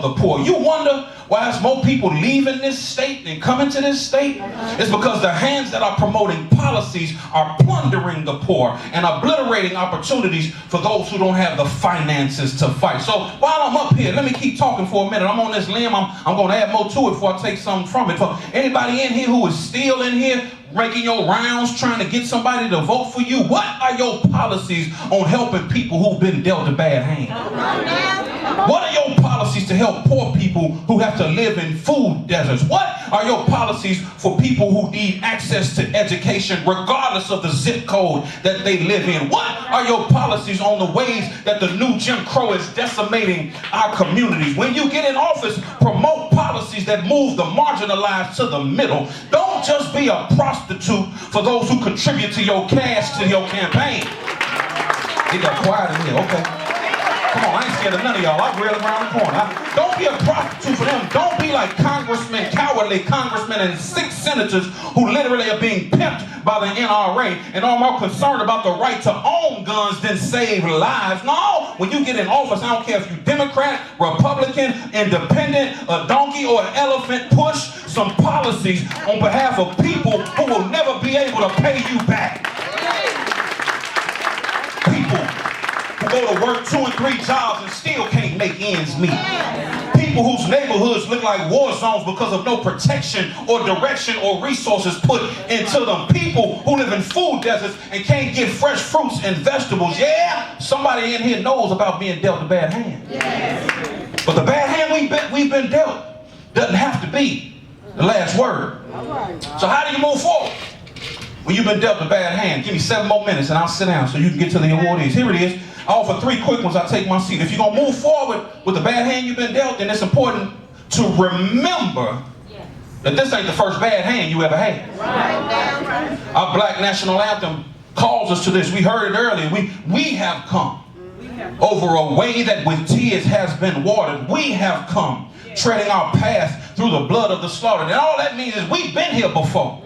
of the poor. You wonder why there's more people leaving this state than coming to this state? It's because the hands that are promoting policies are plundering the poor and obliterating opportunities for those who don't have the finances to fight. So while I'm up here, let me keep talking for a minute. I'm on this limb. I'm going to add more to it before I take something from it. For anybody in here who is still in here, making your rounds, trying to get somebody to vote for you, what are your policies on helping people who've been dealt a bad hand? What are your policies to help poor people who have to live in food deserts? What are your policies for people who need access to education regardless of the zip code that they live in? What are your policies on the ways that the new Jim Crow is decimating our communities? When you get in office, promote policies that move the marginalized to the middle. Don't just be a prostitute for those who contribute to your cash to your campaign. It got quiet in here, okay. Come on, I ain't scared of none of y'all. I'm really around the corner. Don't be a prostitute for them. Don't be like congressmen, cowardly congressmen and 6 senators who literally are being pimped by the NRA and are more concerned about the right to own guns than save lives. No, when you get in office, I don't care if you're Democrat, Republican, Independent, a donkey or an elephant, push some policies on behalf of people who will never be able to pay you back. People who go to work 2 and 3 jobs and still can't make ends meet. People whose neighborhoods look like war zones because of no protection or direction or resources put into them. People who live in food deserts and can't get fresh fruits and vegetables. Yeah, somebody in here knows about being dealt a bad hand. Yes. But the bad hand we've been dealt doesn't have to be the last word. So how do you move forward when you've been dealt a bad hand? Give me 7 more minutes and I'll sit down so you can get to the awardees. Here it is. I offer 3 quick ones. I take my seat. If you're going to move forward with the bad hand you've been dealt, then it's important to remember that this ain't the first bad hand you ever had. Our black national anthem calls us to this. We heard it earlier. We have come over a way that with tears has been watered. We have come treading our path through the blood of the slaughtered. And all that means is we've been here before.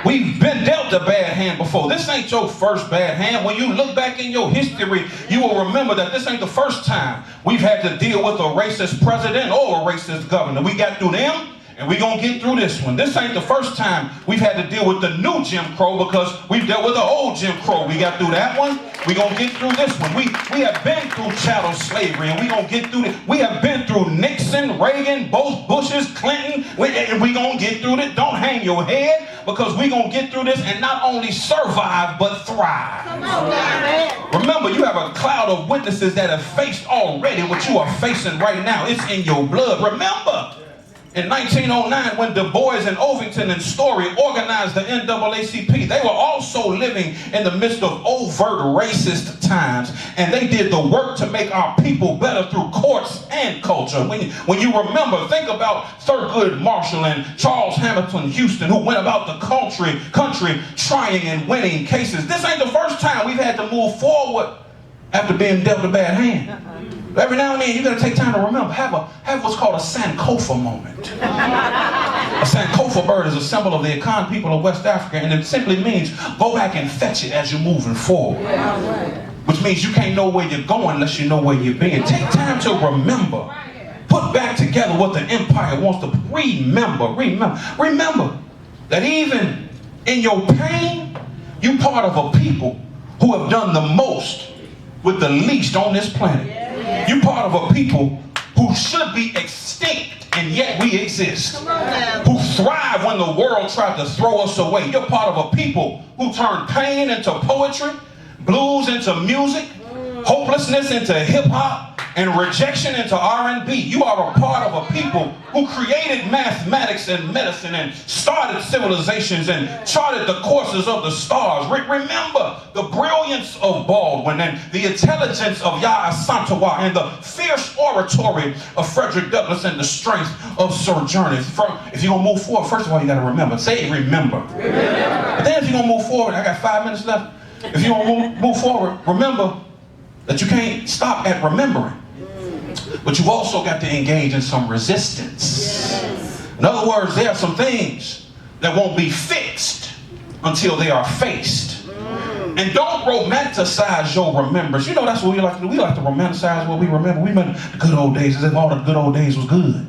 We've been dealt a bad hand before. This ain't your first bad hand. When you look back in your history, you will remember that this ain't the first time we've had to deal with a racist president or a racist governor. We got through them, and we're going to get through this one. This ain't the first time we've had to deal with the new Jim Crow because we've dealt with the old Jim Crow. We got through that one. We're going to get through this one. We have been through chattel slavery, and we're going to get through it. We have been through Nixon, Reagan, both Bushes, Clinton, and we're going to get through it. Don't hang your head because we're going to get through this and not only survive, but thrive. Come on, man. Remember, you have a cloud of witnesses that have faced already what you are facing right now. It's in your blood. Remember, in 1909, when Du Bois and Ovington and Story organized the NAACP, they were also living in the midst of overt racist times, and they did the work to make our people better through courts and culture. When you remember, think about Thurgood Marshall and Charles Hamilton Houston, who went about the country trying and winning cases. This ain't the first time we've had to move forward after being dealt a bad hand. Every now and then, you got to take time to remember. Have what's called a Sankofa moment. A Sankofa bird is a symbol of the Akan people of West Africa, and it simply means go back and fetch it as you're moving forward. Which means you can't know where you're going unless you know where you're being. Take time to remember. Put back together what the empire wants to remember that even in your pain, you're part of a people who have done the most with the least on this planet. You're part of a people who should be extinct, and yet we exist. Who thrive when the world tried to throw us away. You're part of a people who turned pain into poetry, blues into music, hopelessness into hip-hop, and rejection into R&B. You are a part of a people who created mathematics and medicine and started civilizations and charted the courses of the stars. Remember the brilliance of Baldwin and the intelligence of Yaa Asantewaa and the fierce oratory of Frederick Douglass and the strength of Sojourner. If you're going to move forward, first of all, you got to remember. Say remember. But then if you're going to move forward, I got 5 minutes left. If you're going to move forward, remember that you can't stop at remembering. But you've also got to engage in some resistance. Yes. In other words, there are some things that won't be fixed until they are faced. And don't romanticize your remembrance. You know that's what we like to do. We like to romanticize what we remember. We remember the good old days as if all the good old days was good.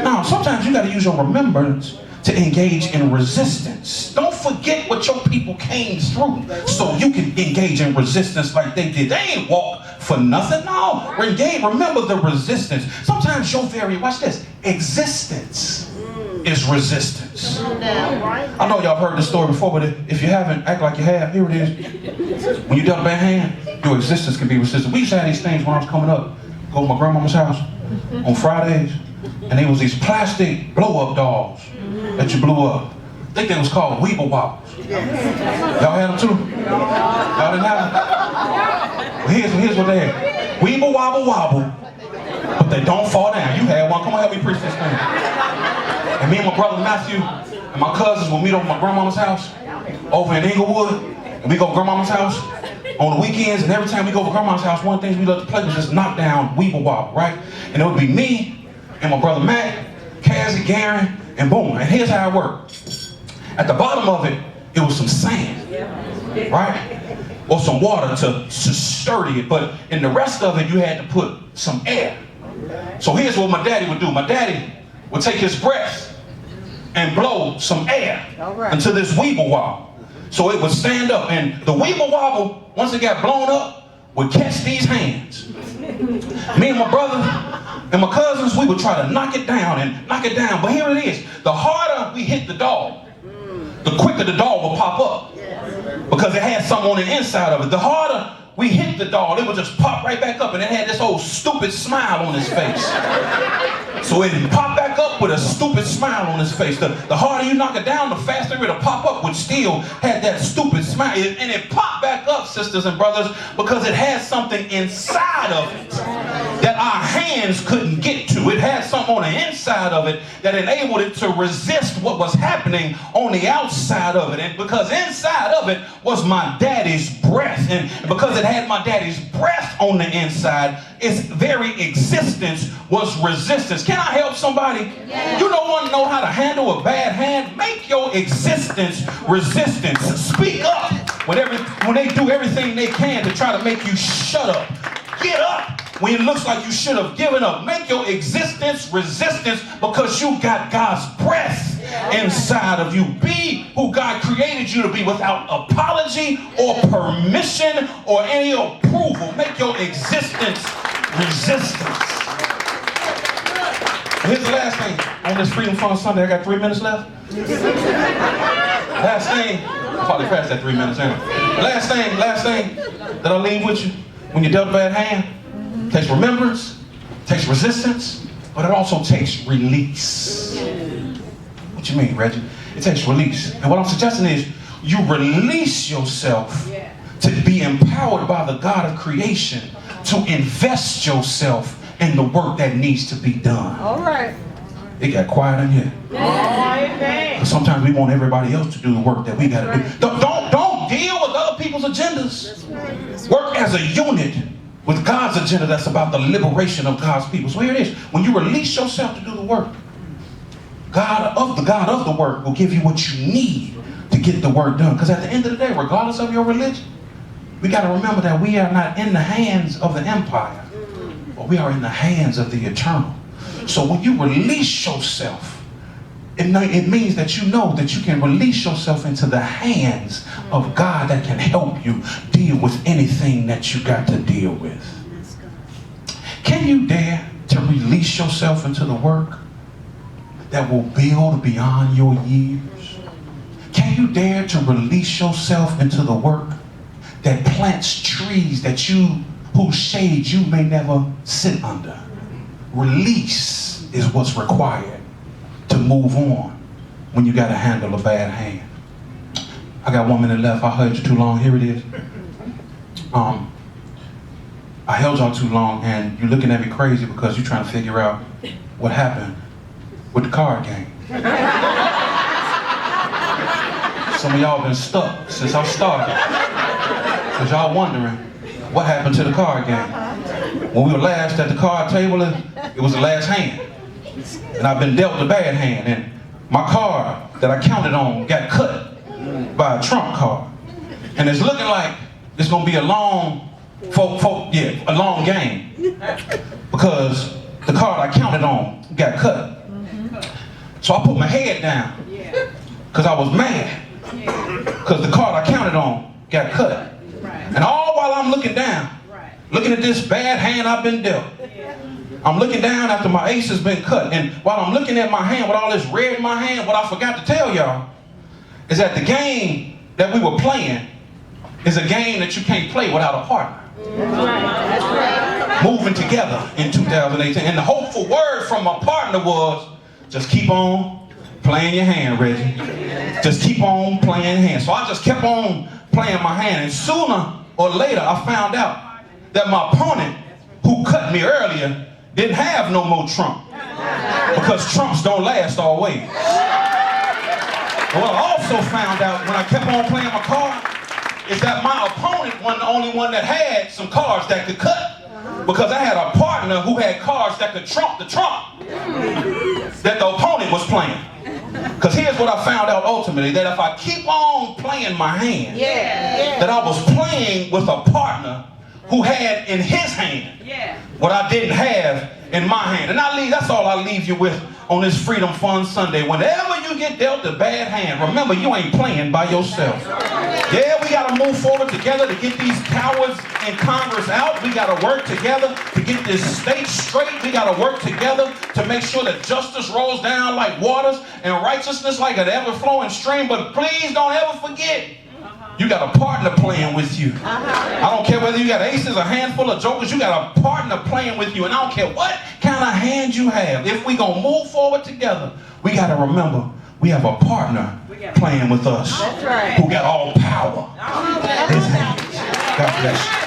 Now, sometimes you got to use your remembrance to engage in resistance. Don't forget what your people came through so you can engage in resistance like they did. They ain't walk for nothing. No, remember the resistance. Sometimes your very, watch this, existence is resistance. I know y'all heard this story before, but if you haven't, act like you have. Here it is. When you dealt a bad hand, your existence can be resistant. We used to have these things when I was coming up. Go to my grandmama's house on Fridays, and there was these plastic blow-up dolls that you blew up. I think they was called Weeble Wobbles. Y'all had them too? Y'all didn't have them? Well, here's what they had. Weeble Wobble Wobble, but they don't fall down. You had one. Come on, help me preach this thing. And me and my brother Matthew and my cousins will meet over my grandmama's house over in Inglewood. And we go to grandmama's house on the weekends. And every time we go to grandmama's house, one of the things we love to play was just knock down Weeble Wobble, right? And it would be me and my brother Matt, Cassie, Garen, and boom. And here's how it worked. At the bottom of it, it was some sand, right? Or some water to sturdy it. But in the rest of it, you had to put some air. So here's what my daddy would do. My daddy would take his breath and blow some air into this Weeble Wobble. So it would stand up, and the Weeble Wobble, once it got blown up, would catch these hands. Me and my brother and my cousins, we would try to knock it down and knock it down. But here it is. The harder we hit the dog, the quicker the dog will pop up. Because it had something on the inside of it. The harder we hit the dog, it would just pop right back up, and it had this old stupid smile on his face. So it popped back up with a stupid smile on his face. The harder you knock it down, the faster it'll pop up, which still had that stupid smile. And it popped back up, sisters and brothers, because it had something inside of it that our hands couldn't get to. It had something on the inside of it that enabled it to resist what was happening on the outside of it. And because inside of it was my daddy's breath, and because it had my daddy's breath on the inside, its very existence was resistance. Can I help somebody? Yeah. You don't want to know how to handle a bad hand? Make your existence resistance. Speak up when they do everything they can to try to make you shut up. Get up when it looks like you should have given up. Make your existence resistance because you got God's breath inside of you. Be who God created you to be without apology or permission or any approval. Make your existence resistance. Here's the last thing. On this Freedom Fund Sunday, I got 3 minutes left. Last thing, I'll probably pass that 3 minutes anyway. Last thing that I'll leave with you. When you dealt a bad hand, it takes remembrance, it takes resistance, but it also takes release. What you mean, Reggie? It takes release. And what I'm suggesting is you release yourself to be empowered by the God of creation to invest yourself in the work that needs to be done. All right. It got quiet in here. But sometimes we want everybody else to do the work that we got to do. Don't deal with other people's agendas. Work as a unit with God's agenda that's about the liberation of God's people. So here it is. When you release yourself to do the work, God of the work will give you what you need to get the work done. Because at the end of the day, regardless of your religion, we got to remember that we are not in the hands of the empire, but we are in the hands of the eternal. So when you release yourself, it means that you know that you can release yourself into the hands of God that can help you deal with anything that you got to deal with. Can you dare to release yourself into the work that will build beyond your years? Can you dare to release yourself into the work that plants trees whose shade you may never sit under? Release is what's required to move on when you got to handle a bad hand. I got 1 minute left. I held you too long. Here it is. I held y'all too long, and you're looking at me crazy because you're trying to figure out what happened with the card game. Some of y'all been stuck since I started, because y'all wondering what happened to the card game. When we were last at the card table, it was the last hand. And I've been dealt a bad hand, and my card that I counted on got cut by a trump card. And it's looking like it's gonna be a long, a long game. Because the card I counted on got cut. So I put my head down. Because I was mad. Because the card I counted on got cut. And all while I'm looking down, looking at this bad hand I've been dealt. I'm looking down after my ace has been cut. And while I'm looking at my hand with all this red in my hand, what I forgot to tell y'all is that the game that we were playing is a game that you can't play without a partner. Moving together in 2018. And the hopeful word from my partner was, just keep on playing your hand, Reggie. Just keep on playing your hand. So I just kept on playing my hand. And sooner or later, I found out that my opponent, who cut me earlier, didn't have no more Trump. Because Trumps don't last always. And what I also found out when I kept on playing my card is that my opponent wasn't the only one that had some cards that could cut. Because I had a partner who had cards that could trump the Trump that the opponent was playing. Because here's what I found out ultimately, that if I keep on playing my hand, that I was playing with a partner who had in his hand what I didn't have in my hand. And that's all I leave you with on this Freedom Fun Sunday. Whenever you get dealt a bad hand, remember you ain't playing by yourself. Yeah, we got to move forward together to get these cowards in Congress out. We got to work together to get this state straight. We got to work together to make sure that justice rolls down like waters and righteousness like an ever-flowing stream. But please don't ever forget, you got a partner playing with you. I don't care whether you got aces, a handful of jokers, you got a partner playing with you. And I don't care what kind of hand you have. If we gonna move forward together, we got to remember we have a partner playing with us who got all power in his hands. God bless you.